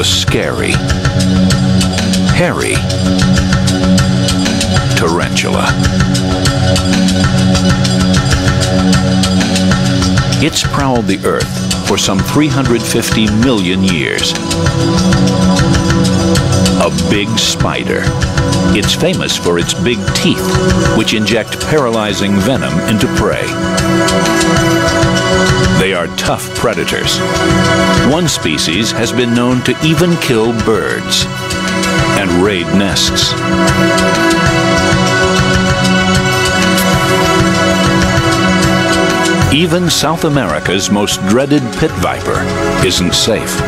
the scary, hairy tarantula. It's prowled the earth for some 350 million years. A big spider. It's famous for its big teeth, which inject paralyzing venom into prey. They are tough predators. One species has been known to even kill birds and raid nests. Even South America's most dreaded pit viper isn't safe.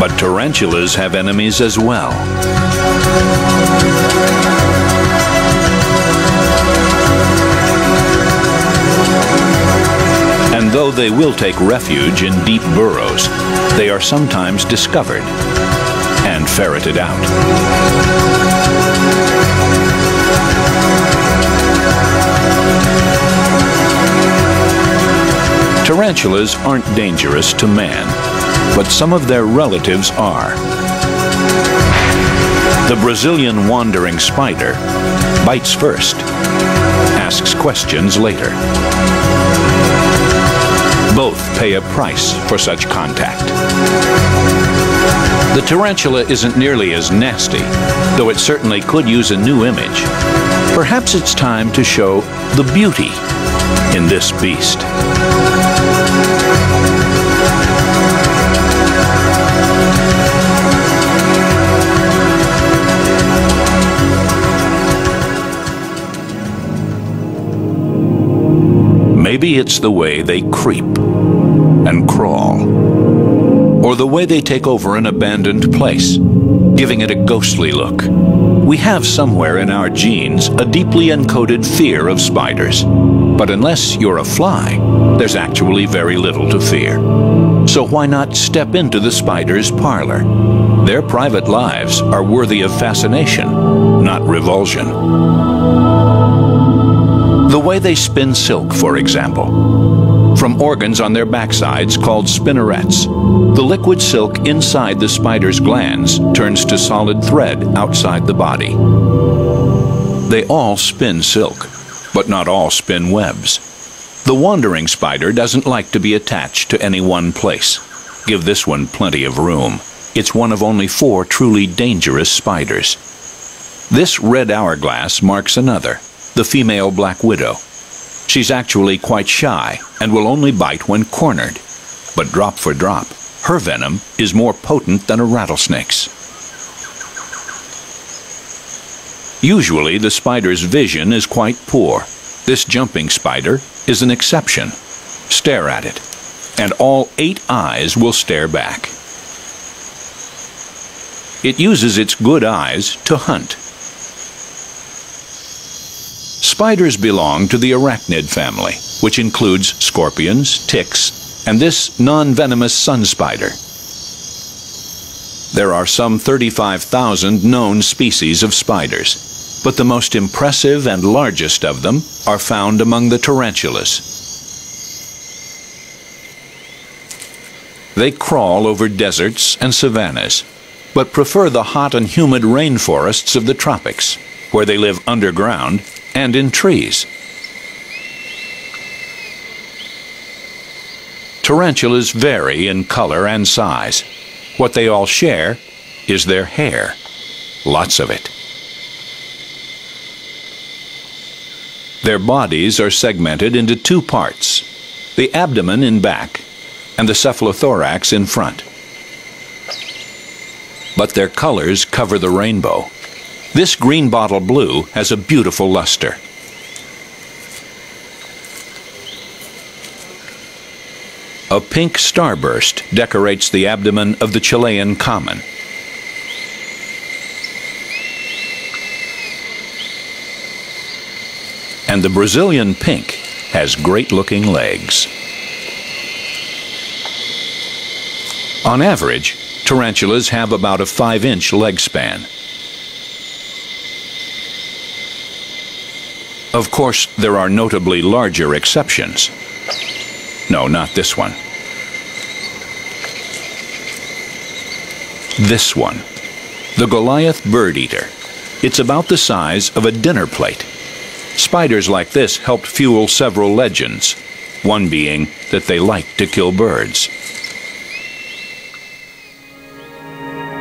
But tarantulas have enemies as well. And though they will take refuge in deep burrows, they are sometimes discovered and ferreted out. Tarantulas aren't dangerous to man, but some of their relatives are. The Brazilian wandering spider bites first, asks questions later. Both pay a price for such contact. The tarantula isn't nearly as nasty, though it certainly could use a new image. Perhaps it's time to show the beauty in this beast. Maybe it's the way they creep and crawl, or the way they take over an abandoned place, giving it a ghostly look. We have somewhere in our genes a deeply encoded fear of spiders, but unless you're a fly, there's actually very little to fear. So why not step into the spider's parlor? Their private lives are worthy of fascination, not revulsion. The way they spin silk, for example. From organs on their backsides called spinnerets, the liquid silk inside the spider's glands turns to solid thread outside the body. They all spin silk, but not all spin webs. The wandering spider doesn't like to be attached to any one place. Give this one plenty of room. It's one of only 4 truly dangerous spiders. This red hourglass marks another, the female black widow. She's actually quite shy and will only bite when cornered. But drop for drop, her venom is more potent than a rattlesnake's. Usually the spider's vision is quite poor. This jumping spider is an exception. Stare at it, and all 8 eyes will stare back. It uses its good eyes to hunt. Spiders belong to the arachnid family, which includes scorpions, ticks, and this non-venomous sun spider. There are some 35,000 known species of spiders, but the most impressive and largest of them are found among the tarantulas. They crawl over deserts and savannas, but prefer the hot and humid rainforests of the tropics, where they live underground and in trees. Tarantulas vary in color and size. What they all share is their hair. Lots of it. Their bodies are segmented into 2 parts, the abdomen in back and the cephalothorax in front. But their colors cover the rainbow. This green bottle blue has a beautiful luster. A pink starburst decorates the abdomen of the Chilean common. And the Brazilian pink has great-looking legs. On average, tarantulas have about a 5-inch leg span. Of course, there are notably larger exceptions. No, not this one. This one. The Goliath bird eater. It's about the size of a dinner plate. Spiders like this helped fuel several legends, one being that they like to kill birds.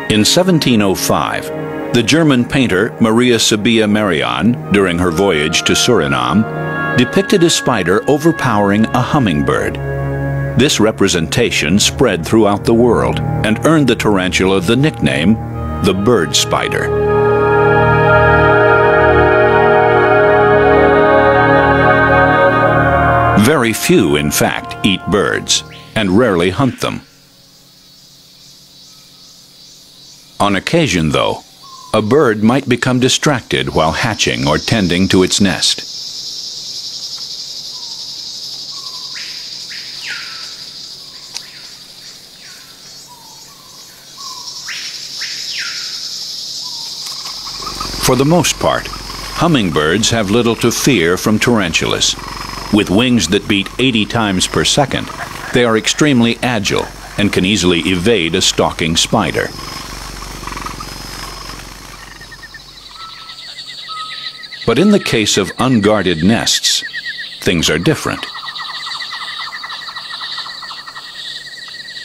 In 1705, the German painter Maria Sibylla Merian, during her voyage to Suriname, depicted a spider overpowering a hummingbird. This representation spread throughout the world and earned the tarantula the nickname the bird spider. Very few, in fact, eat birds, and rarely hunt them. On occasion, though, a bird might become distracted while hatching or tending to its nest. For the most part, hummingbirds have little to fear from tarantulas. With wings that beat 80 times per second, they are extremely agile and can easily evade a stalking spider. But in the case of unguarded nests, things are different.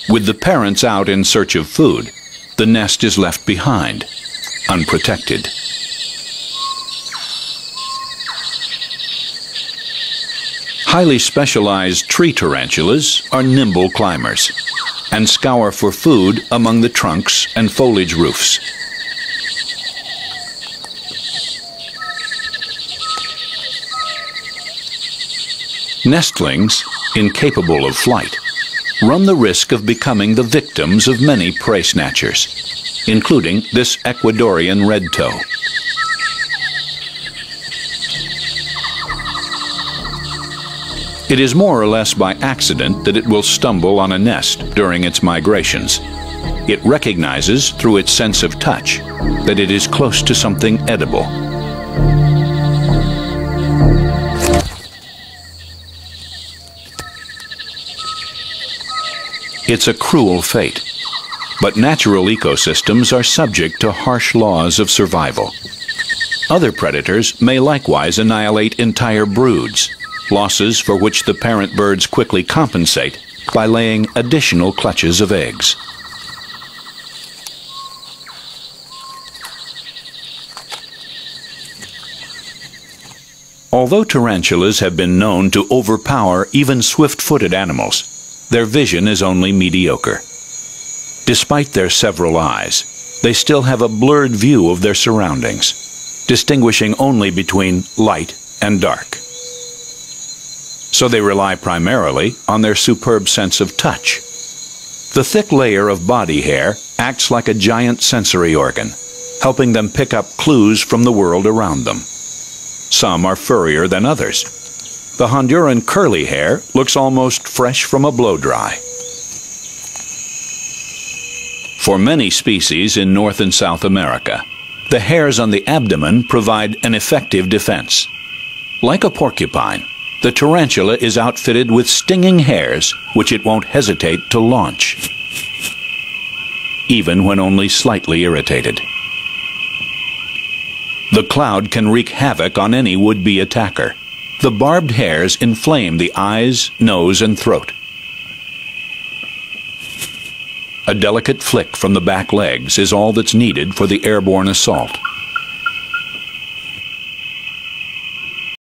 With the parents out in search of food, the nest is left behind, unprotected. Highly specialized tree tarantulas are nimble climbers and scour for food among the trunks and foliage roofs. Nestlings, incapable of flight, run the risk of becoming the victims of many prey snatchers, including this Ecuadorian red toe. It is more or less by accident that it will stumble on a nest during its migrations. It recognizes through its sense of touch that it is close to something edible. It's a cruel fate, but natural ecosystems are subject to harsh laws of survival. Other predators may likewise annihilate entire broods, losses for which the parent birds quickly compensate by laying additional clutches of eggs. Although tarantulas have been known to overpower even swift-footed animals, their vision is only mediocre. Despite their several eyes, they still have a blurred view of their surroundings, distinguishing only between light and dark. So they rely primarily on their superb sense of touch. The thick layer of body hair acts like a giant sensory organ, helping them pick up clues from the world around them. Some are furrier than others. The Honduran curly hair looks almost fresh from a blow-dry. For many species in North and South America, the hairs on the abdomen provide an effective defense. Like a porcupine, the tarantula is outfitted with stinging hairs which it won't hesitate to launch, even when only slightly irritated. The cloud can wreak havoc on any would-be attacker. The barbed hairs inflame the eyes, nose, and throat. A delicate flick from the back legs is all that's needed for the airborne assault.